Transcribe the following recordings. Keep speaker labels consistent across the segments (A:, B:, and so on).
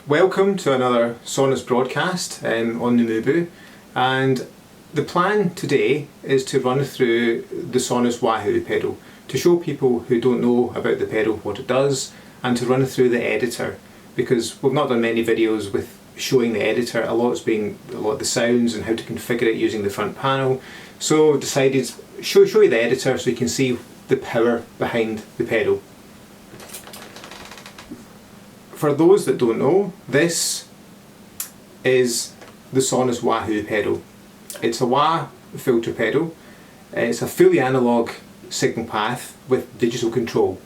A: Welcome to another Sonuus broadcast on NuMuBu, and the plan today is to run through the Sonuus Wahoo pedal to show people who don't know about the pedal what it does, and to run through the editor, because we've not done many videos with showing the editor. A lot of the sounds and how to configure it using the front panel. So decided show you the editor so you can see the power behind the pedal. For those that don't know, this is the Sonuus Wahoo pedal. It's a wah filter pedal. It's a fully analogue signal path with digital control.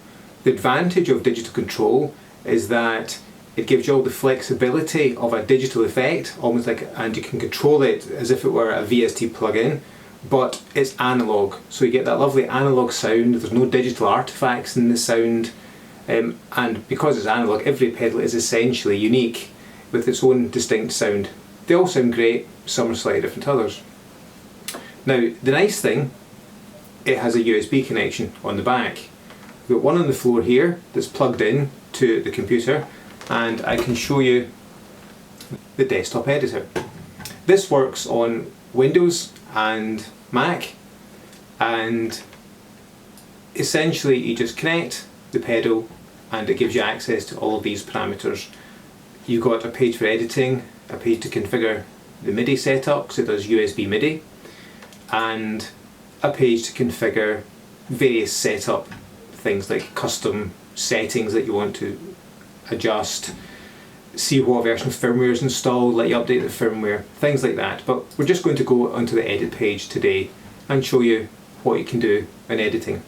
A: The advantage of digital control is that it gives you all the flexibility of a digital effect, almost like, and you can control it as if it were a VST plug-in, but it's analogue. So you get that lovely analogue sound. There's no digital artifacts in the sound. And because it's analogue, every pedal is essentially unique with its own distinct sound. They all sound great, some are slightly different to others. Now, the nice thing, it has a USB connection on the back. We've got one on the floor here that's plugged in to the computer, and I can show you the desktop editor. This works on Windows and Mac, and essentially you just connect the pedal and it gives you access to all of these parameters. You've got a page for editing, a page to configure the MIDI setup, so it does USB MIDI, and a page to configure various setup things like custom settings that you want to adjust, see what version of firmware is installed, let you update the firmware, things like that. But we're just going to go onto the edit page today and show you what you can do in editing.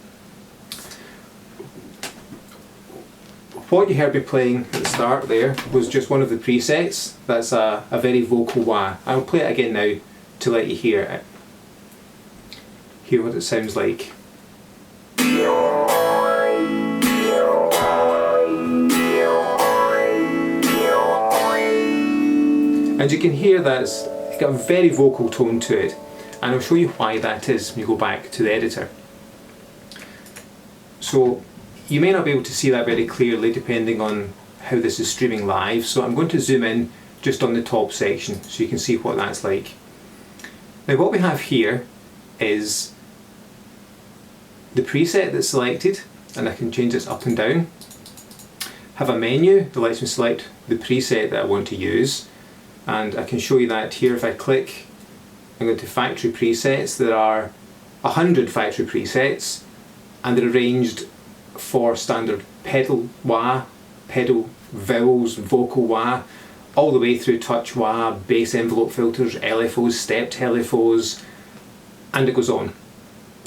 A: What you heard me playing at the start there was just one of the presets. That's a very vocal wah. I'll play it again now to let you hear it. Hear what it sounds like. And you can hear that it's got a very vocal tone to it, and I'll show you why that is when you go back to the editor. So you may not be able to see that very clearly depending on how this is streaming live, so I'm going to zoom in just on the top section so you can see what that's like. Now what we have here is the preset that's selected, and I can change this up and down. Have a menu that lets me select the preset that I want to use, and I can show you that here. If I click and go to factory presets, there are 100 factory presets, and they're arranged for standard pedal wah, pedal vowels, vocal wah, all the way through touch wah, bass envelope filters, Lfos, stepped Lfos, and it goes on.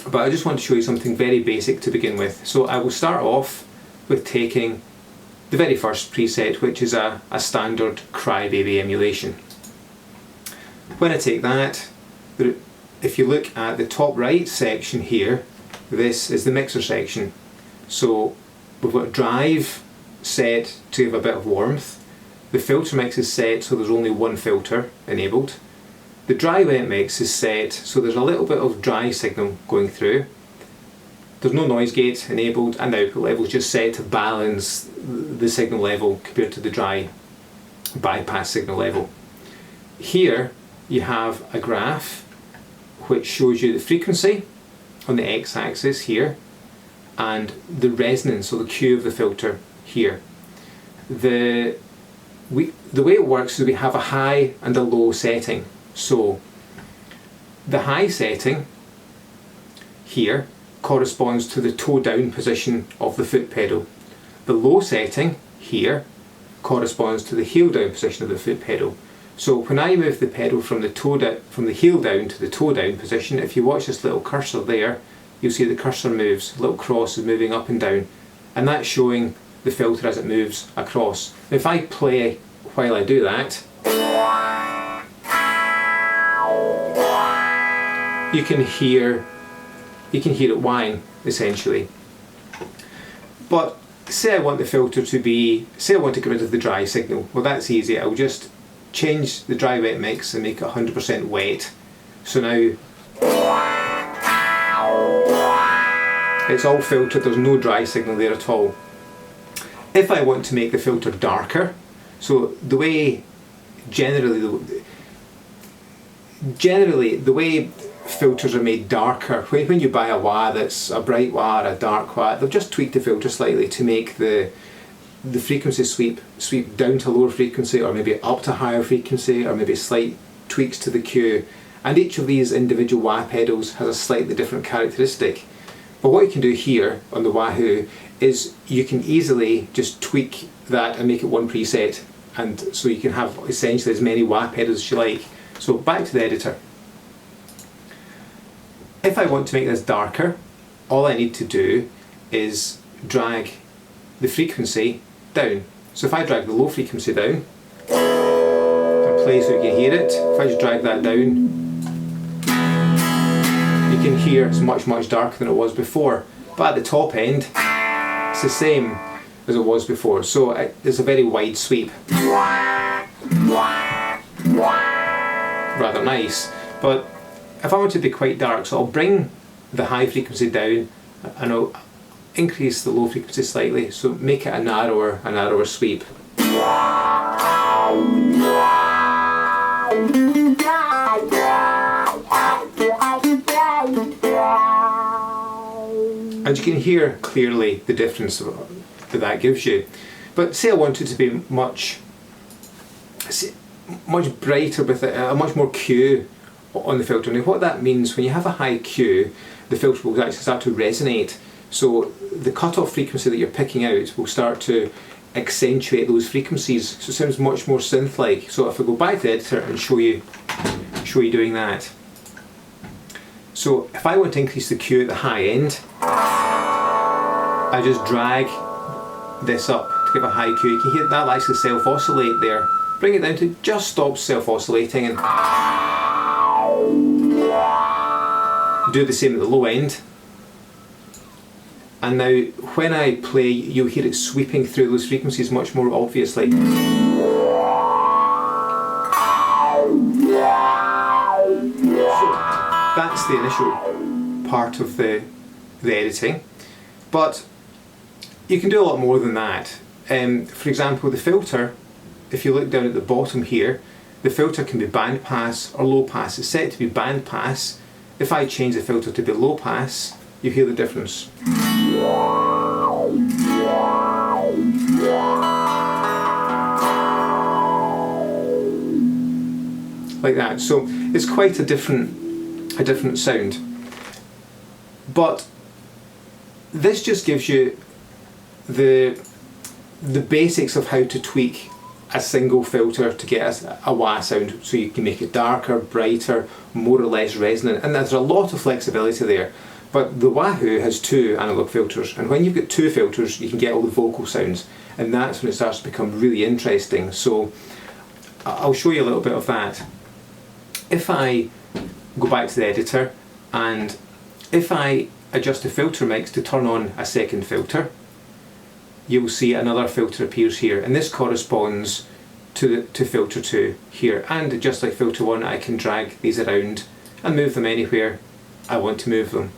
A: But I just want to show you something very basic to begin with. So I will start off with taking the very first preset, which is a standard Crybaby emulation. When I take that, if you look at the top right section here, this is the mixer section. So we've got drive set to give a bit of warmth. The filter mix is set so there's only one filter enabled. The dry wet mix is set so there's a little bit of dry signal going through. There's no noise gate enabled, and the output level is just set to balance the signal level compared to the dry bypass signal level. Here you have a graph which shows you the frequency on the x-axis here, and the resonance, or the Q of the filter here. The way it works is we have a high and a low setting. So the high setting here corresponds to the toe down position of the foot pedal. The low setting here corresponds to the heel down position of the foot pedal. So when I move the pedal from the heel down to the toe down position, if you watch this little cursor there, you'll see the cursor moves, the little cross is moving up and down, and that's showing the filter as it moves across. Now if I play while I do that, you can hear it whine essentially. But say I want the filter to be, say I want to get rid of the dry signal, well that's easy. I'll just change the dry wet mix and make it 100% wet. So now it's all filtered, there's no dry signal there at all. If I want to make the filter darker, So the way generally the way filters are made darker, when you buy a wah that's a bright wah or a dark wah, they've just tweaked the filter slightly to make the frequency sweep down to lower frequency, or maybe up to higher frequency, or maybe slight tweaks to the Q. And each of these individual wah pedals has a slightly different characteristic. But what you can do here on the Wahoo is you can easily just tweak that and make it one preset, and so you can have essentially as many wah pedals as you like. So back to the editor. If I want to make this darker, all I need to do is drag the frequency down. So if I drag the low frequency down and play so you can hear it, if I just drag that down, you can hear it's much darker than it was before. But at the top end, it's the same as it was before. So it's a very wide sweep. Rather nice. But if I want to be quite dark, so I'll bring the high frequency down and I'll increase the low frequency slightly, so make it a narrower sweep. And you can hear clearly the difference that gives you. But say I want it to be much brighter with a much more Q on the filter. Now what that means, when you have a high Q, the filter will actually start to resonate. So the cutoff frequency that you're picking out will start to accentuate those frequencies. So it sounds much more synth-like. So if I go back to the editor and show you doing that. So if I want to increase the Q at the high end, I just drag this up to give a high Q. You can hear that will actually self-oscillate there. Bring it down to just stop self-oscillating, and do the same at the low end. And now when I play, you'll hear it sweeping through those frequencies much more obviously. So that's the initial part of the editing. But you can do a lot more than that. For example, the filter, if you look down at the bottom here, the filter can be band pass or low pass. It's set to be band pass. If I change the filter to be low pass, you hear the difference. Like that. So it's quite a different sound. But this just gives you the basics of how to tweak a single filter to get a wah sound, so you can make it darker, brighter, more or less resonant, and there's a lot of flexibility there. But the Wahoo has two analog filters, and when you've got two filters you can get all the vocal sounds, and that's when it starts to become really interesting. So I'll show you a little bit of that. If I go back to the editor and if I adjust the filter mix to turn on a second filter, you'll see another filter appears here, and this corresponds to filter 2 here. And just like filter 1, I can drag these around and move them anywhere I want to move them.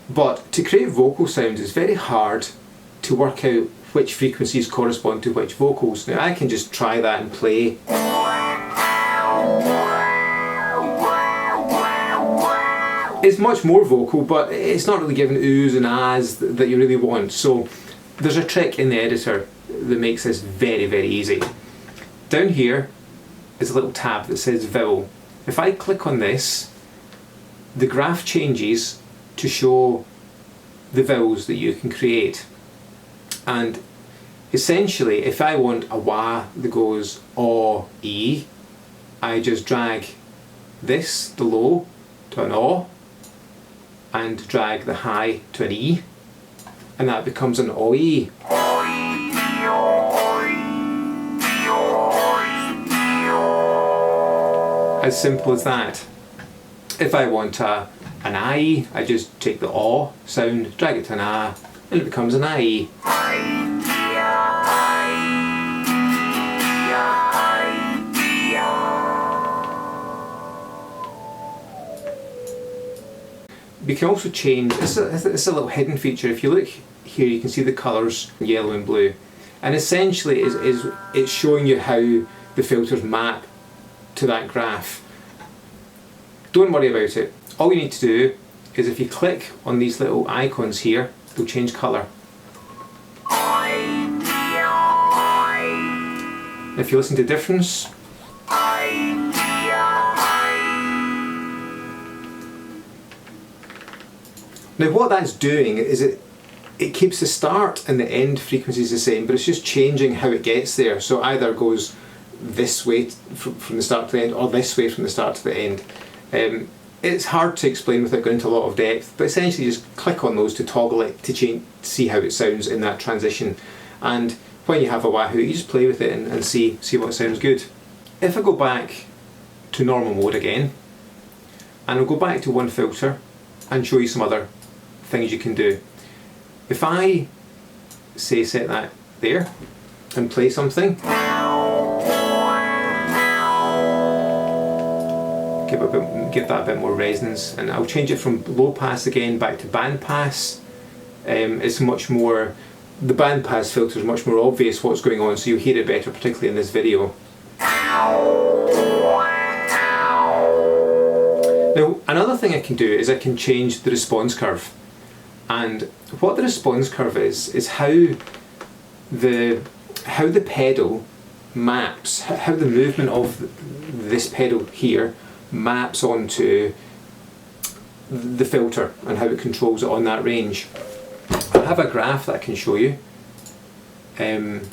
A: But to create vocal sounds, it's very hard to work out which frequencies correspond to which vocals. Now I can just try that and play. It's much more vocal, but it's not really giving oohs and ahs that you really want. So there's a trick in the editor that makes this very easy. Down here is a little tab that says vowel. If I click on this, the graph changes to show the vowels that you can create. And essentially, if I want a wah that goes aw, e, I just drag this, the low, to an aw, and drag the high to an e, and that becomes an aw-e. As simple as that. If I want an I, I just take the aw sound, drag it to an ah, and it becomes an I. We can also change, it's a little hidden feature. If you look here, you can see the colours yellow and blue. And essentially it's showing you how the filters map to that graph. Don't worry about it. All you need to do is if you click on these little icons here, they'll change colour. If you listen to the difference, now what that's doing is it keeps the start and the end frequencies the same, but it's just changing how it gets there. So either goes this way from the start to the end, or this way from the start to the end. It's hard to explain without going into a lot of depth, but essentially just click on those to toggle it to see how it sounds in that transition. And when you have a Wahoo, you just play with it and see what sounds good. If I go back to normal mode again, and I'll go back to one filter and show you some other things you can do. If I say set that there and play something, give that a bit more resonance, and I'll change it from low pass again back to band pass. It's much more, the band pass filter is much more obvious what's going on, so you'll hear it better, particularly in this video. Now another thing I can do is I can change the response curve. And what the response curve is how the pedal maps, how the movement of this pedal here maps onto the filter and how it controls it on that range. I have a graph that I can show you. If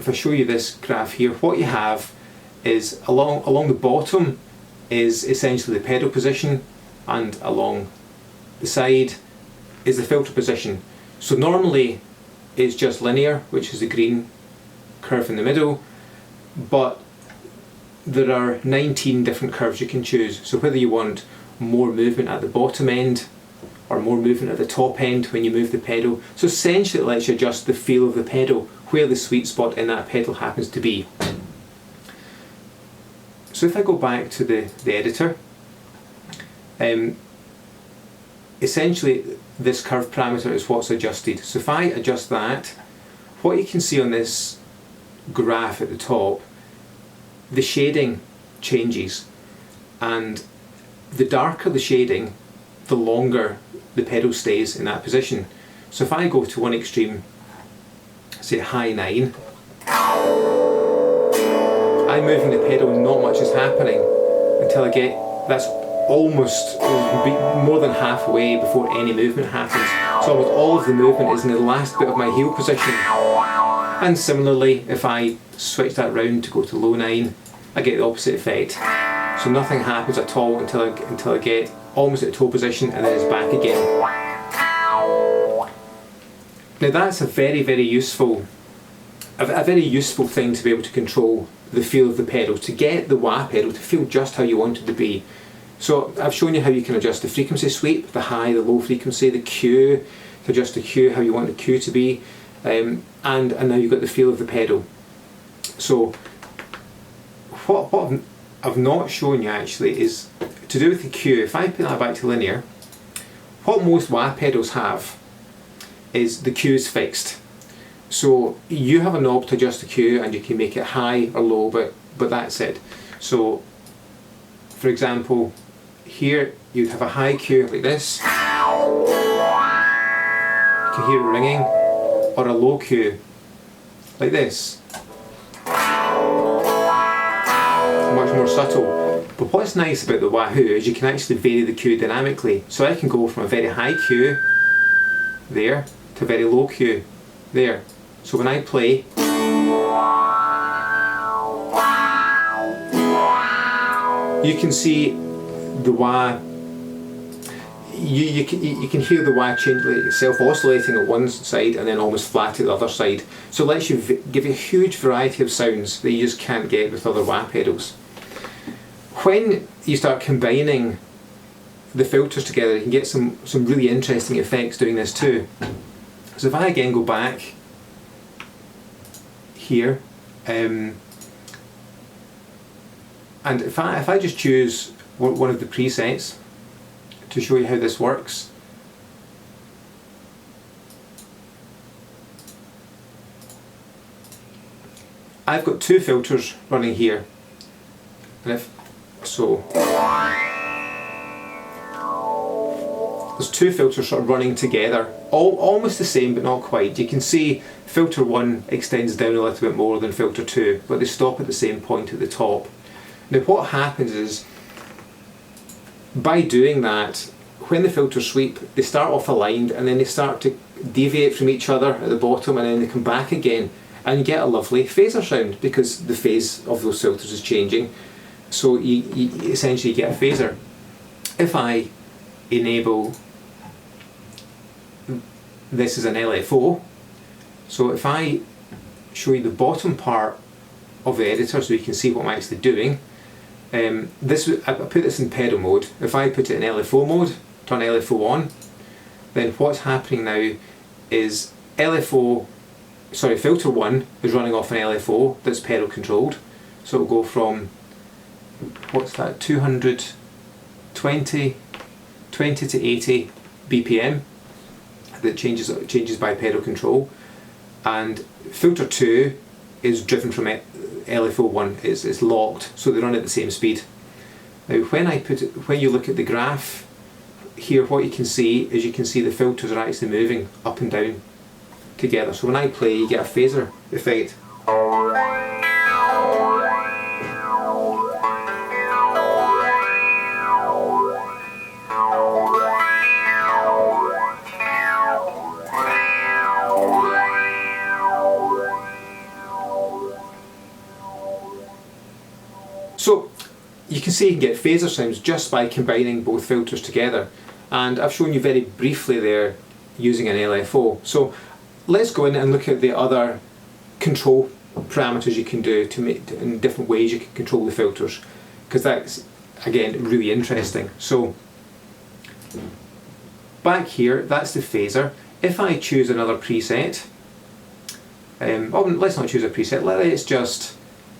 A: I show you this graph here, what you have is along the bottom is essentially the pedal position, and along the side is the filter position. So normally it's just linear, which is the green curve in the middle, but there are 19 different curves you can choose. So whether you want more movement at the bottom end or more movement at the top end when you move the pedal. So essentially it lets you adjust the feel of the pedal, where the sweet spot in that pedal happens to be. So if I go back to the editor, essentially this curve parameter is what's adjusted. So if I adjust that, what you can see on this graph at the top, the shading changes, and the darker the shading, the longer the pedal stays in that position. So if I go to one extreme, say high 9, I'm moving the pedal, not much is happening until I get, that's almost more than halfway before any movement happens. So almost all of the movement is in the last bit of my heel position. And similarly, if I switch that round to go to low 9, I get the opposite effect. So nothing happens at all until I get almost at toe position, and then it's back again. Now that's a very useful thing to be able to control the feel of the pedal, to get the wah pedal to feel just how you want it to be. So I've shown you how you can adjust the frequency sweep, the high, the low frequency, the Q, to adjust the Q, how you want the Q to be, and now you've got the feel of the pedal. So what I've not shown you actually is to do with the Q. If I put that back to linear, what most wah pedals have is the Q is fixed. So you have a knob to adjust the Q, and you can make it high or low, but that's it. So for example, here you'd have a high Q like this, you can hear it ringing, or a low Q like this, much more subtle. But what's nice about the Wahoo is you can actually vary the Q dynamically. So I can go from a very high Q there to a very low Q there. So when I play, you can see the wah, you can hear the wah change, like self-oscillating at one side and then almost flat at the other side. So it lets you give you a huge variety of sounds that you just can't get with other wah pedals. When you start combining the filters together, you can get some really interesting effects doing this too. So if I again go back here, and if I just choose one of the presets to show you how this works, I've got two filters running here, and if so, there's two filters sort of running together, almost the same but not quite. You can see filter 1 extends down a little bit more than filter 2, but they stop at the same point at the top. Now what happens is, by doing that, when the filters sweep, they start off aligned and then they start to deviate from each other at the bottom, and then they come back again, and you get a lovely phaser sound because the phase of those filters is changing. So you essentially get a phaser. If I enable this as an LFO, so if I show you the bottom part of the editor so you can see what I'm actually doing, I put this in pedal mode. If I put it in LFO mode, turn LFO on, then what's happening now is filter 1 is running off an LFO that's pedal controlled. So it'll go from, what's that, 220 to 80 BPM that changes by pedal control, and filter 2 is driven from LFO 1, it's locked, so they run at the same speed. Now when you look at the graph here, what you can see is the filters are actually moving up and down together. So when I play, you get a phaser effect. So you can see you can get phaser sounds just by combining both filters together, and I've shown you very briefly there using an LFO. So let's go in and look at the other control parameters you can do in different ways you can control the filters, because that's again really interesting. So back here, that's the phaser. If I choose another preset, let's not choose a preset.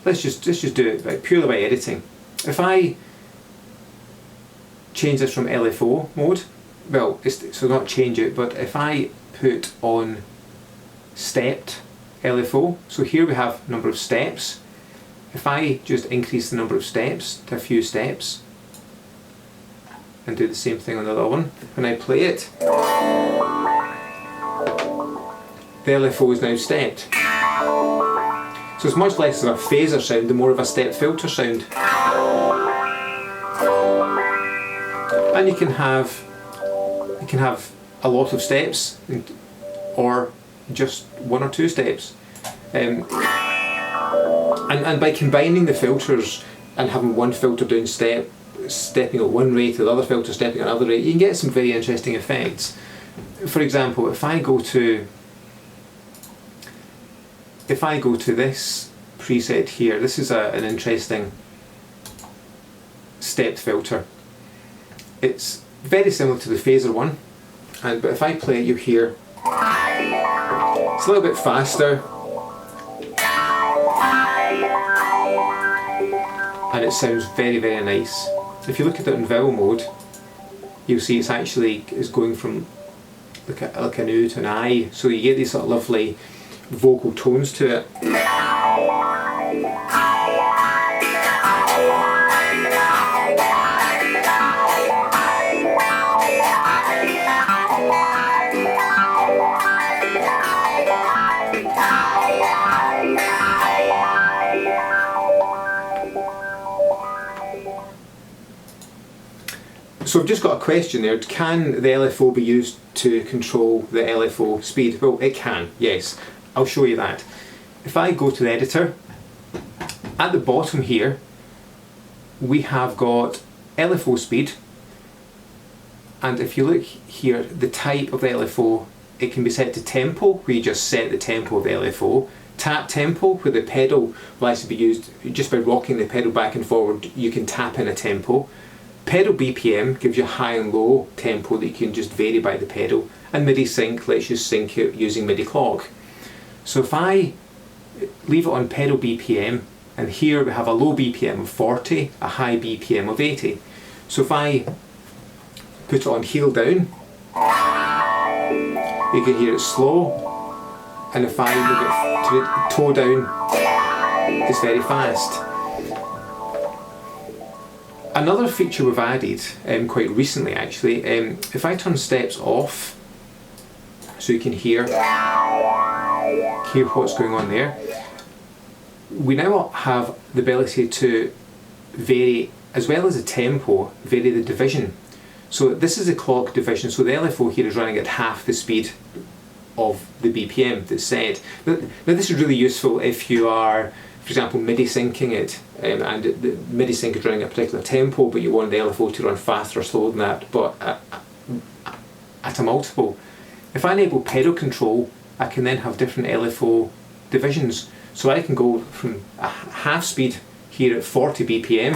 A: Let's just do it purely by editing. If I change this from LFO mode, so not change it, but if I put on stepped LFO, so here we have number of steps. If I just increase the number of steps to a few steps and do the same thing on the other one, when I play it, the LFO is now stepped. So it's much less of a phaser sound and more of a step filter sound. And you can have a lot of steps or just one or two steps. And by combining the filters and having one filter doing stepping at one rate, the other filter stepping at another rate, you can get some very interesting effects. For example, if I go to this preset here, this is an interesting stepped filter. It's very similar to the phaser one, but if I play it, you hear it's a little bit faster, and it sounds very, very nice. If you look at it in vowel mode, you'll see it's going from like an oo to an I, so you get these sort of lovely vocal tones to it. So I've just got a question there. Can the LFO be used to control the LFO speed? Well, it can, yes. I'll show you that. If I go to the editor, at the bottom here we have got LFO speed, and if you look here, the type of the LFO, it can be set to tempo, where you just set the tempo of the LFO. Tap tempo, where the pedal will actually be used just by rocking the pedal back and forward, you can tap in a tempo. Pedal BPM gives you high and low tempo that you can just vary by the pedal, and MIDI sync lets you sync it using MIDI clock. So if I leave it on pedal BPM, and here we have a low BPM of 40, a high BPM of 80. So if I put it on heel down, you can hear it slow, and if I move it to toe down, it's very fast. Another feature we've added quite recently actually, if I turn steps off so you can hear what's going on there, we now have the ability to vary, as well as the tempo, vary the division. So this is a clock division, so the LFO here is running at half the speed of the BPM that's set. Now this is really useful if you are, for example, MIDI syncing it, and the MIDI sync is running at a particular tempo, but you want the LFO to run faster or slower than that, but at a multiple. If I enable pedal control, I can then have different LFO divisions. So I can go from a half speed here at 40 BPM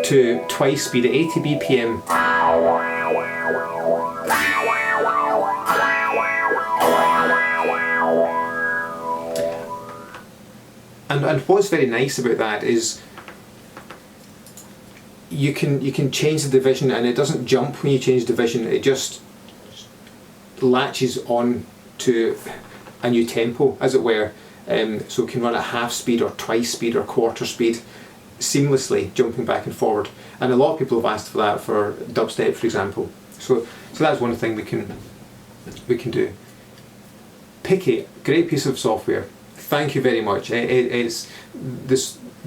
A: to twice speed at 80 BPM. And what's very nice about that is you can change the division, and it doesn't jump when you change division, it just latches on to a new tempo, as it were. So it can run at half speed or twice speed or quarter speed seamlessly, jumping back and forward. And a lot of people have asked for that for dubstep, for example. So that's one thing we can do. Picky, great piece of software. Thank you very much. The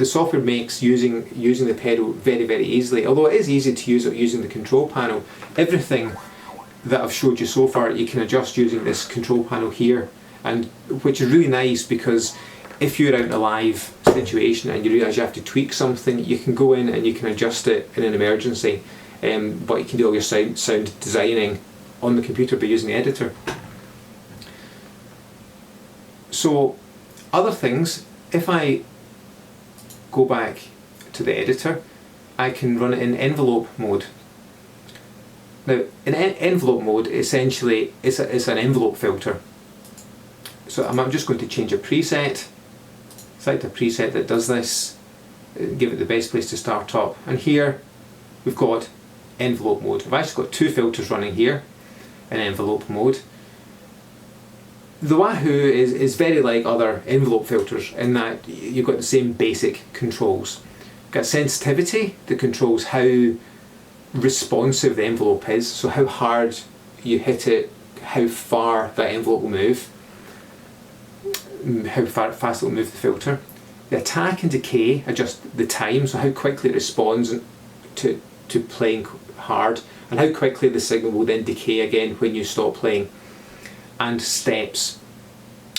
A: software makes using the pedal very, very easily. Although it is easy to use it using the control panel, everything that I've showed you so far you can adjust using this control panel here, and which is really nice, because if you're out in a live situation and you realise you have to tweak something, you can go in and you can adjust it in an emergency, but you can do all your sound designing on the computer by using the editor. So other things, if I go back to the editor, I can run it in envelope mode. Now, in envelope mode, essentially, it's an envelope filter. So I'm just going to change a preset, select a preset that does this, give it the best place to start up, and here we've got envelope mode. I've actually got two filters running here in envelope mode. The Wahoo is very like other envelope filters in that you've got the same basic controls. You've got sensitivity that controls how responsive the envelope is, so how hard you hit it, how far that envelope will move, how fast it will move the filter. The attack and decay adjust the time, so how quickly it responds to playing hard, and how quickly the signal will then decay again when you stop playing. And steps.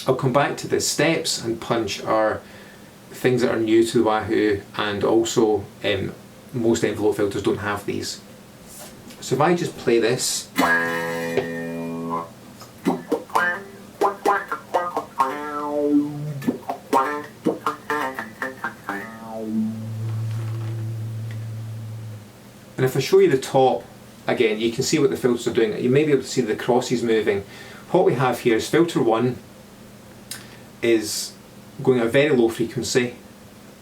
A: I'll come back to this. Steps and punch are things that are new to the Wahoo, and also most envelope filters don't have these. So if I just play this, and if I show you the top again, you can see what the filters are doing. You may be able to see the crosses moving. What we have here is filter 1 is going at a very low frequency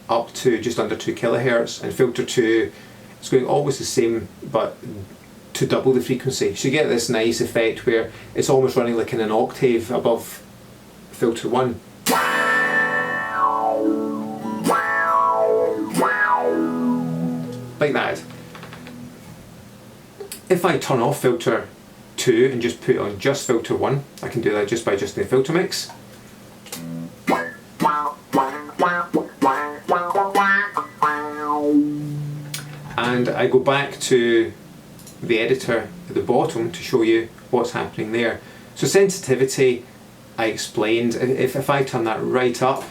A: up to just under 2 kilohertz, and filter 2 is going almost the same but to double the frequency. So you get this nice effect where it's almost running like in an octave above filter 1. Like that. If I turn off filter 2 and just put on just filter 1, I can do that just by adjusting the filter mix. And I go back to the editor at the bottom to show you what's happening there. So sensitivity, I explained. If I turn that right up,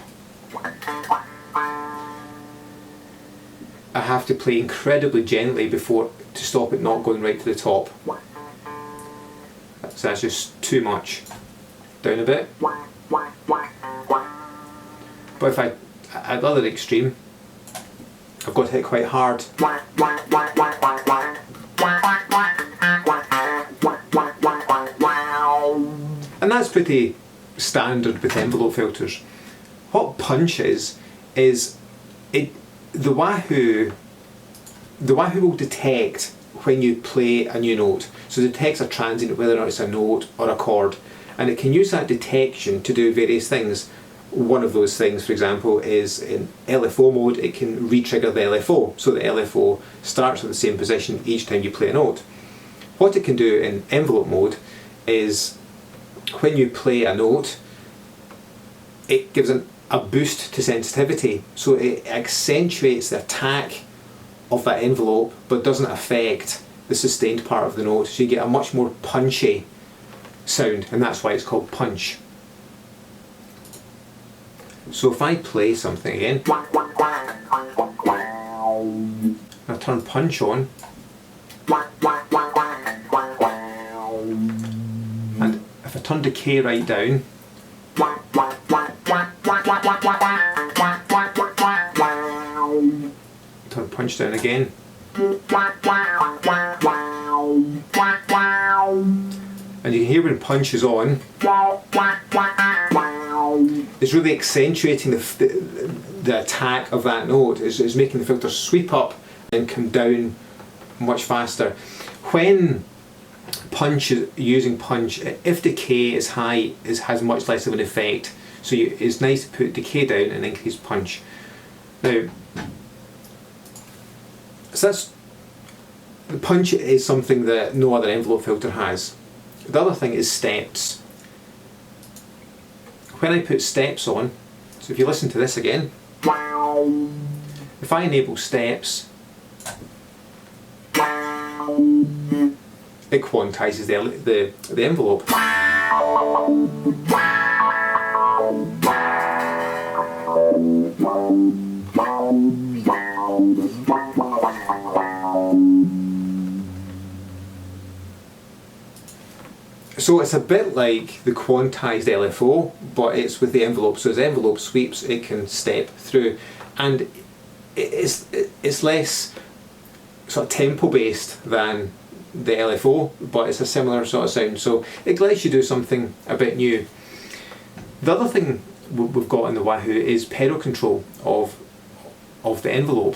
A: I have to play incredibly gently before to stop it not going right to the top. So that's just too much. Down a bit. But if at the other extreme, I've got to hit quite hard. And that's pretty standard with envelope filters. What punch is the Wahoo will detect when you play a new note. So it detects a transient, whether or not it's a note or a chord, and it can use that detection to do various things. one of those things, for example, is in LFO mode, it can re-trigger the LFO, so the LFO starts at the same position each time you play a note. What it can do in envelope mode is when you play a note, it gives a boost to sensitivity, so it accentuates the attack of that envelope but doesn't affect the sustained part of the note, so you get a much more punchy sound, and that's why it's called punch. So if I play something again, I turn punch on, and if I turn decay right down, turn punch down again, and you can hear when punch is on, it's really accentuating the attack of that note. It's making the filter sweep up and come down much faster. When using punch, if decay is high, it has much less of an effect. So it's nice to put decay down and increase punch. Now, so the punch is something that no other envelope filter has. The other thing is steps. When I put steps on, so if you listen to this again, if I enable steps, it quantizes the envelope. So it's a bit like the quantized LFO, but it's with the envelope. So as the envelope sweeps, it can step through, and it's less sort of tempo based than the LFO, but it's a similar sort of sound. So it lets you do something a bit new. The other thing we've got in the Wahoo is pedal control of the envelope.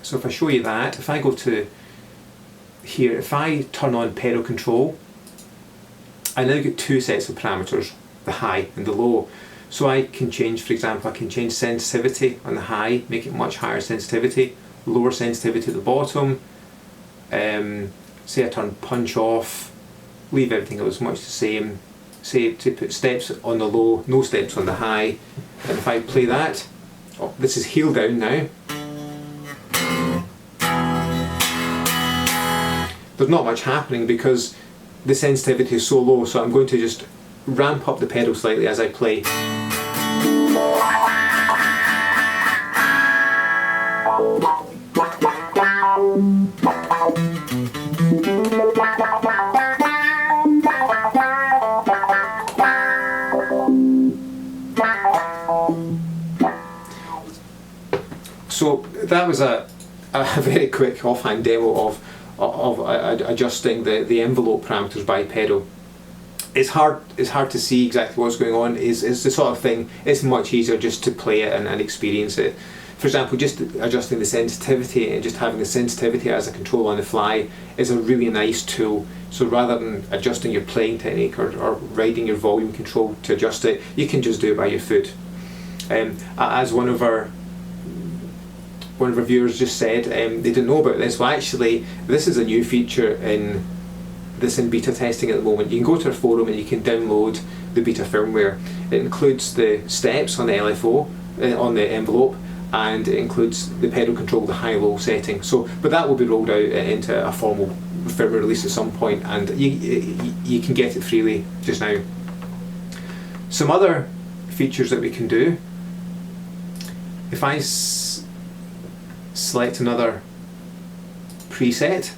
A: So if I show you that, if I go to here, if I turn on pedal control, I now get two sets of parameters, the high and the low. So I can change, for example, I can change sensitivity on the high, make it much higher sensitivity, lower sensitivity at the bottom. Say I turn punch off, leave everything else much the same. Say to put steps on the low, no steps on the high. And if I play that, this is heel down now. There's not much happening because the sensitivity is so low, so I'm going to just ramp up the pedal slightly as I play. So that was a very quick offhand demo of adjusting the envelope parameters by pedal. It's hard to see exactly what's going on. It's the sort of thing, it's much easier just to play it and experience it. For example, just adjusting the sensitivity and just having the sensitivity as a control on the fly is a really nice tool. So rather than adjusting your playing technique or riding your volume control to adjust it, you can just do it by your foot. As one of our viewers just said, they didn't know about this. Well, actually, this is a new feature in beta testing at the moment. You can go to our forum and you can download the beta firmware. It includes the steps on the LFO, on the envelope, and it includes the pedal control, the high-low setting. So, but that will be rolled out into a formal firmware release at some point, and you can get it freely just now. Some other features that we can do, if I select another preset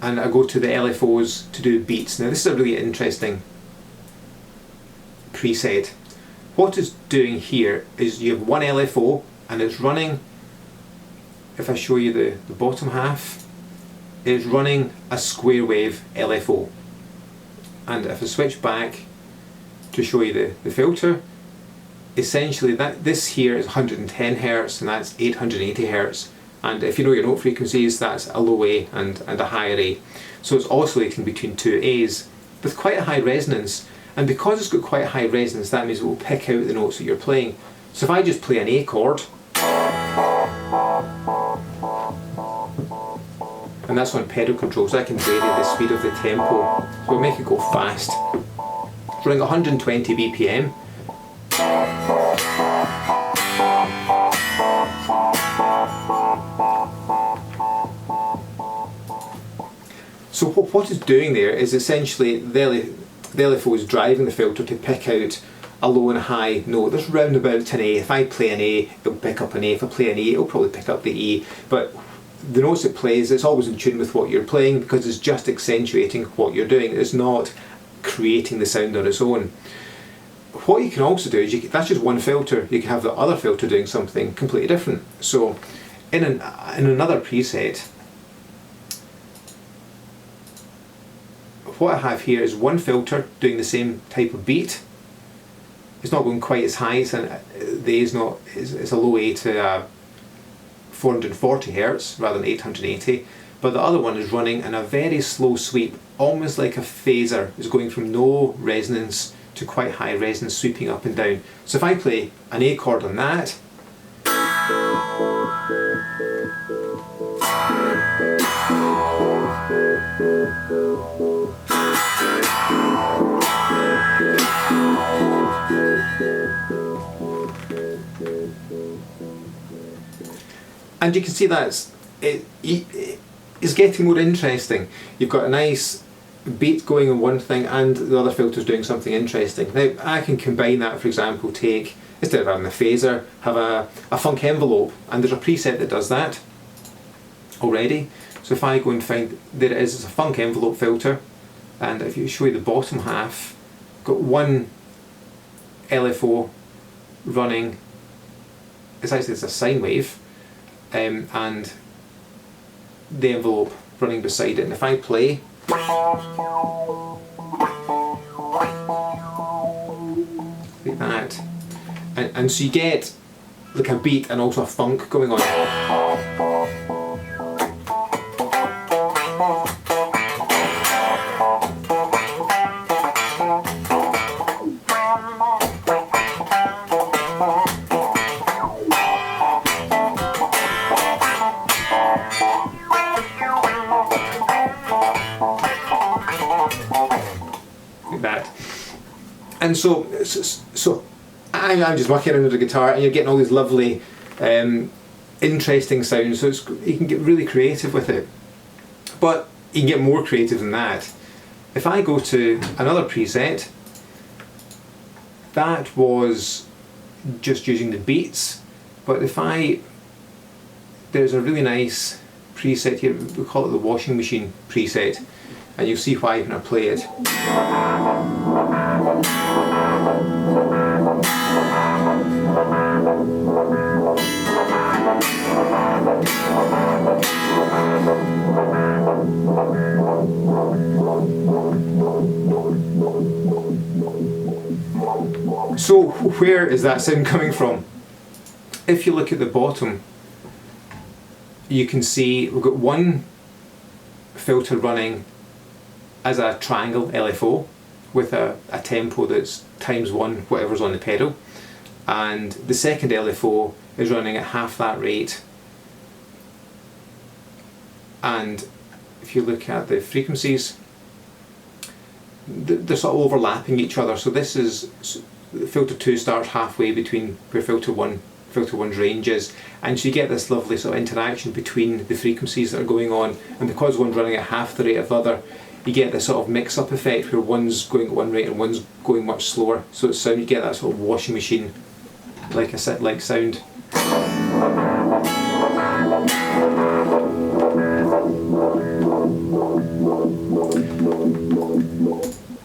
A: and I go to the LFOs to do beats. Now this is a really interesting preset. What it's doing here is you have one LFO and it's running, if I show you the bottom half, it's running a square wave LFO. And if I switch back to show you the filter, essentially this here is 110 Hz and that's 880 Hz. And if you know your note frequencies, that's a low A and a higher A. So it's oscillating between two A's with quite a high resonance. And because it's got quite high resonance, that means it will pick out the notes that you're playing. So if I just play an A chord, and that's on pedal control, so I can vary the speed of the tempo, so we'll make it go fast. It's running 120 BPM. So what it's doing there is essentially the Lfos is driving the filter to pick out a low and a high note. There's round about an A. If I play an A, it'll pick up an A. If I play an E, it'll probably pick up the E. But the notes it plays, it's always in tune with what you're playing, because it's just accentuating what you're doing. It's not creating the sound on its own. What you can also do is, that's just one filter. You can have the other filter doing something completely different. So in another preset, what I have here is one filter doing the same type of beat. It's not going quite as high, it's a low A to 440 Hz rather than 880, but the other one is running in a very slow sweep, almost like a phaser. It's going from no resonance to quite high resonance, sweeping up and down. So if I play an A chord on that, and you can see that it's getting more interesting. You've got a nice beat going on one thing and the other filter's doing something interesting. Now I can combine that, for example, take, instead of having a phaser, have a funk envelope, and there's a preset that does that already. So if I go and find, there it is, it's a funk envelope filter, and if you show you the bottom half, got one LFO running, it's a sine wave, and the envelope running beside it. And if I play, like that, and so you get like a beat and also a funk going on. That. And so I'm just working around with the guitar, and you're getting all these lovely, interesting sounds. So you can get really creative with it, but you can get more creative than that. If I go to another preset, that was just using the beats, but there's a really nice preset here. We call it the washing machine preset. And you'll see why when I play it. So where is that sound coming from? If you look at the bottom, you can see we've got one filter running as a triangle LFO with a tempo that's ×1 whatever's on the pedal, and the second LFO is running at half that rate. And if you look at the frequencies, they're sort of overlapping each other. So this is, filter 2 starts halfway between where filter 1's range is, and so you get this lovely sort of interaction between the frequencies that are going on, and because one's running at half the rate of the other, you get this sort of mix-up effect where one's going at one rate and one's going much slower. So it's sound, you get that sort of washing machine, like I said, like sound.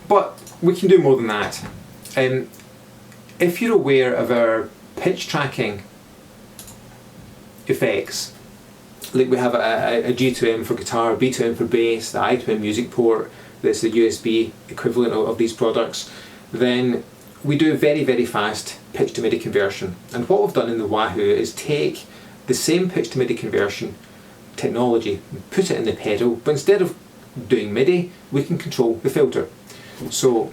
A: But we can do more than that. If you're aware of our pitch tracking effects, like we have a G2M for guitar, B2M for bass, the I2M music port, that's the USB equivalent of these products, then we do a very, very fast pitch to MIDI conversion. And what we've done in the Wahoo is take the same pitch to MIDI conversion technology and put it in the pedal, but instead of doing MIDI, we can control the filter. So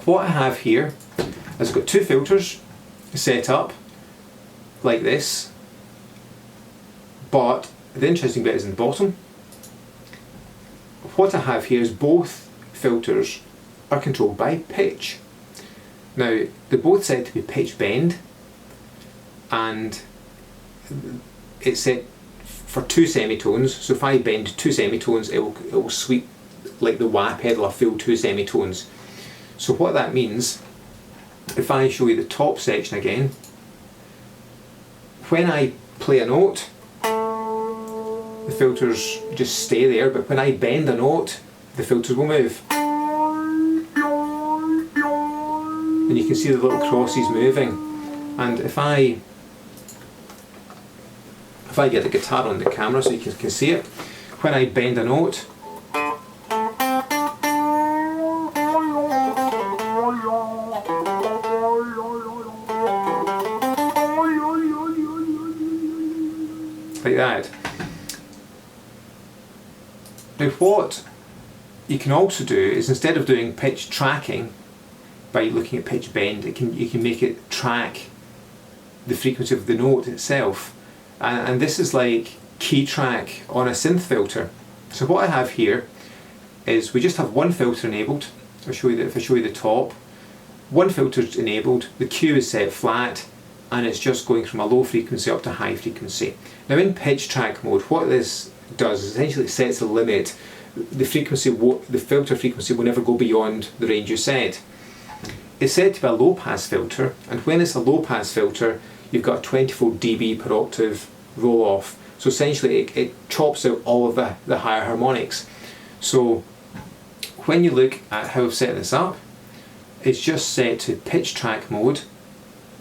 A: what I have here is I've got two filters set up like this, but the interesting bit is in the bottom. What I have here is both filters are controlled by pitch. Now they're both set to be pitch bend, and it's set for 2 semitones. So if I bend 2 semitones, it will sweep like the wah pedal a full 2 semitones. So what that means, if I show you the top section again, when I play a note, the filters just stay there, but when I bend a note, the filters will move. And you can see the little crosses moving. And if I get the guitar on the camera so you can see it, when I bend a note, like that. Now what you can also do is, instead of doing pitch tracking by looking at pitch bend, you can make it track the frequency of the note itself. And this is like key track on a synth filter. So what I have here is we just have one filter enabled. I'll show you that. If I show you the top, one filter is enabled, the Q is set flat, and it's just going from a low frequency up to high frequency. Now in pitch track mode, what this does is essentially it sets a limit. The filter frequency will never go beyond the range you set. It's set to be a low pass filter, and when it's a low pass filter, you've got 24 dB per octave roll off. So essentially it chops out all of the higher harmonics. So when you look at how I've set this up, it's just set to pitch track mode.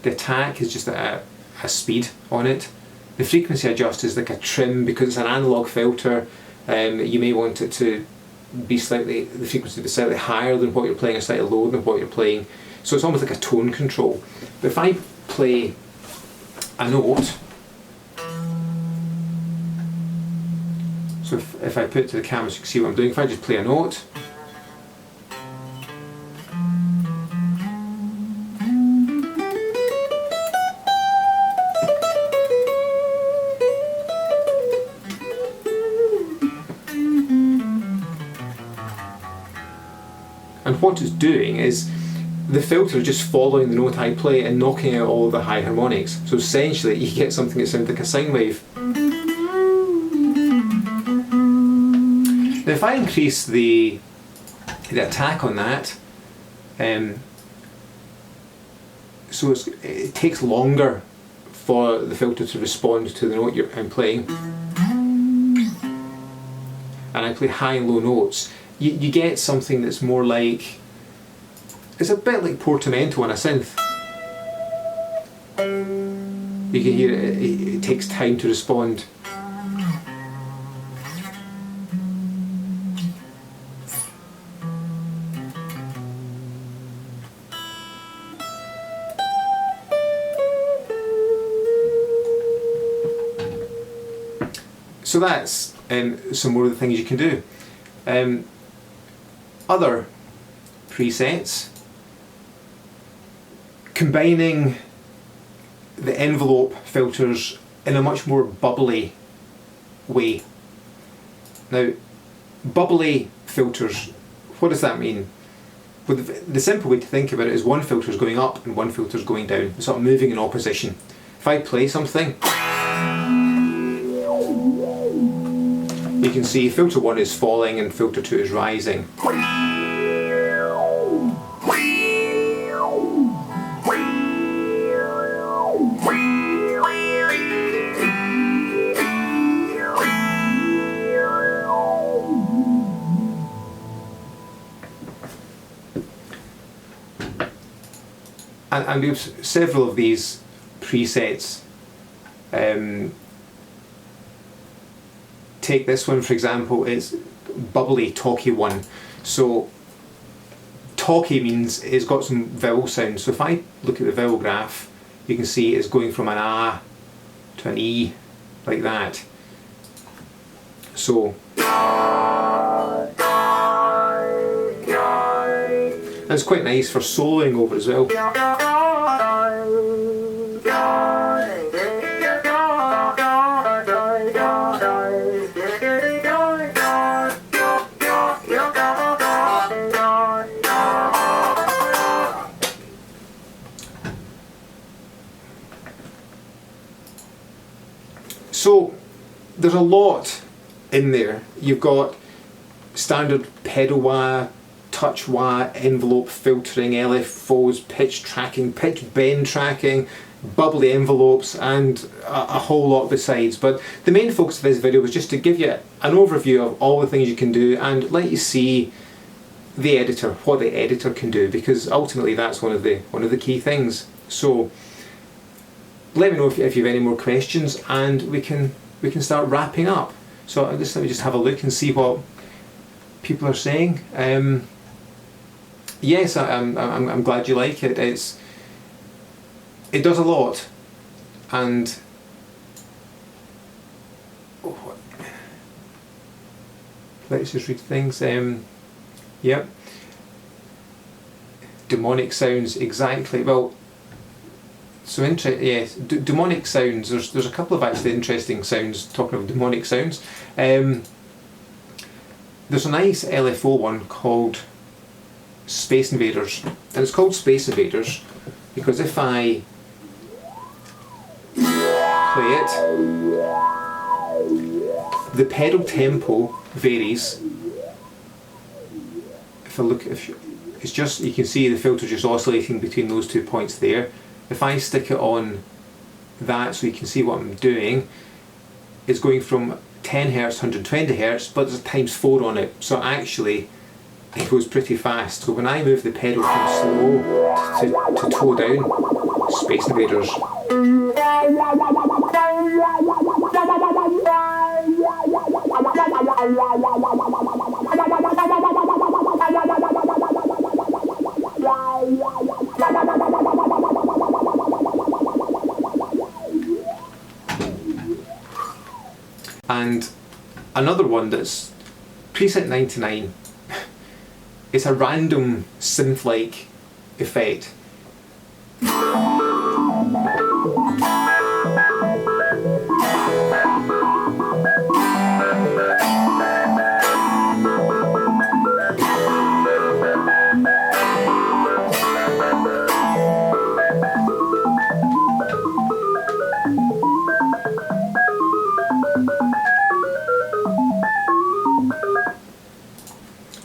A: The attack is just a speed on it. The frequency adjust is like a trim, because it's an analog filter. You may want it to be the frequency to be slightly higher than what you're playing or slightly lower than what you're playing. So it's almost like a tone control. But if I play a note, so if I put it to the camera so you can see what I'm doing, if I just play a note, and what it's doing is the filter is just following the note I play and knocking out all of the high harmonics. So essentially you get something that sounds like a sine wave. Now if I increase the attack on that, so it takes longer for the filter to respond to the note I'm playing, and I play high and low notes, you get something that's more like, it's a bit like portamento on a synth. You can hear it takes time to respond. So that's some more of the things you can do. Other presets, combining the envelope filters in a much more bubbly way. Now, bubbly filters, what does that mean? Well, the simple way to think about it is one filter is going up and one filter is going down, sort of moving in opposition. If I play something, you can see filter 1 is falling and filter 2 is rising. And we have several of these presets. Take this one for example, it's bubbly talky 1. So talky means it's got some vowel sounds. So if I look at the vowel graph, you can see it's going from an A to an E, like that. So, and it's quite nice for soloing over as well. So there's a lot in there. You've got standard pedal wah, touch wah, envelope filtering, Lfos, pitch tracking, pitch bend tracking, bubbly envelopes, and a whole lot besides. But the main focus of this video was just to give you an overview of all the things you can do and let you see the editor, what the editor can do, because ultimately that's one of the key things. So let me know if you have any more questions, and we can start wrapping up. So let me just have a look and see what people are saying. Yes, I'm glad you like it. It does a lot, and let's just read things. Yep. Demonic sounds, exactly. Well, so yes, demonic sounds. There's a couple of actually interesting sounds talking of demonic sounds. There's a nice LFO one called Space Invaders, and it's called Space Invaders because if I play it, the pedal tempo varies. It's just, you can see the filter just oscillating between those 2 points there. If I stick it on that so you can see what I'm doing, it's going from 10 Hz, 120 Hz, but there's a ×4 on it, so actually it goes pretty fast. So when I move the pedal from slow to toe down, Space Invaders. And another one that's preset 99, it's a random synth-like effect.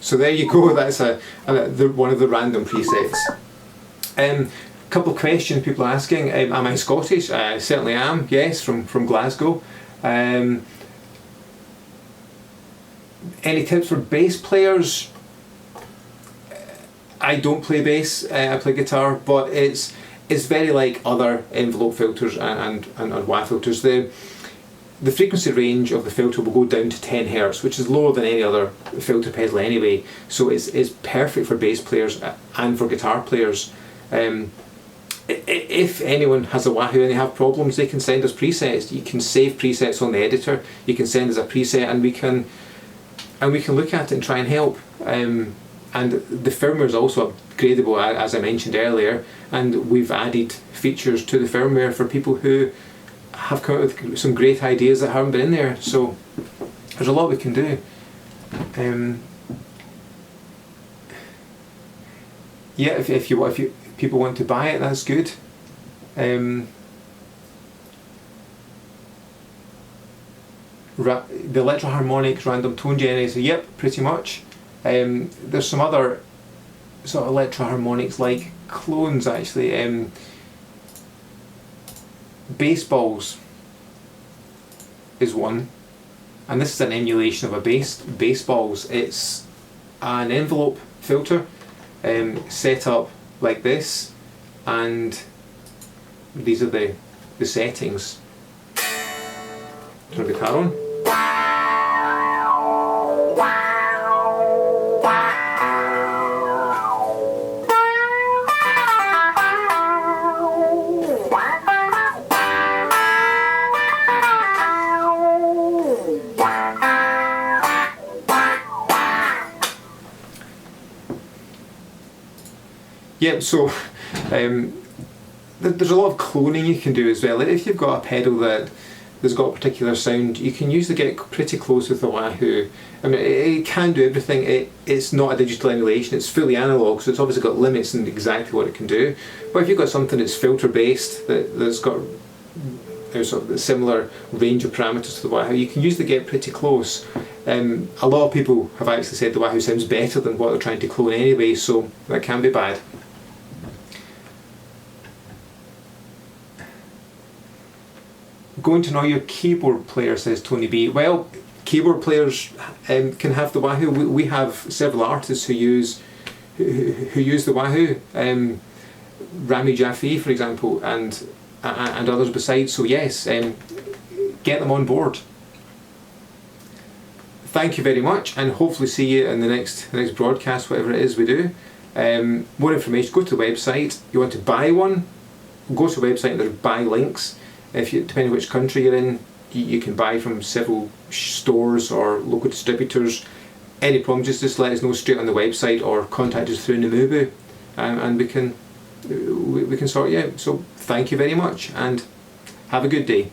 A: So there you go, that's one of the random presets. Couple of questions people are asking, am I Scottish? I certainly am, yes, from Glasgow. Any tips for bass players? I don't play bass, I play guitar, but it's very like other envelope filters and wah filters. The frequency range of the filter will go down to 10 Hz, which is lower than any other filter pedal anyway, so it's perfect for bass players and for guitar players. If anyone has a Wahoo and they have problems, they can send us presets. You can save presets on the editor, you can send us a preset, and we can look at it and try and help. And the firmware is also upgradable, as I mentioned earlier, and we've added features to the firmware for people who have come up with some great ideas that haven't been in there. So there's a lot we can do. Yeah, if people want to buy it, that's good. The electroharmonics, random tone generator, yep, pretty much. There's some other sort of electroharmonics like clones actually. Baseballs is one, and this is an emulation of a baseballs. It's an envelope filter set up like this, and these are the settings. Turn the guitar on. Yep, so there's a lot of cloning you can do as well. If you've got a pedal that's got a particular sound, you can usually get pretty close with the Wahoo. I mean, it can do everything. It's not a digital emulation, it's fully analog, so it's obviously got limits in exactly what it can do. But if you've got something that's filter based, that's got sort of a similar range of parameters to the Wahoo, you can usually get pretty close. A lot of people have actually said the Wahoo sounds better than what they're trying to clone anyway, so that can be bad. Going to know your keyboard player, says Tony B. Well, keyboard players can have the Wahoo. We have several artists who use the Wahoo, Rami Jaffe, for example, and others besides. So yes, get them on board. Thank you very much, and hopefully see you in the next broadcast, whatever it is we do. More information, go to the website. You want to buy one, go to the website and there's buy links. Depending on which country you're in, you can buy from several stores or local distributors. Any problems, just let us know straight on the website or contact us through NuMuBu, and we can sort you out. So thank you very much and have a good day.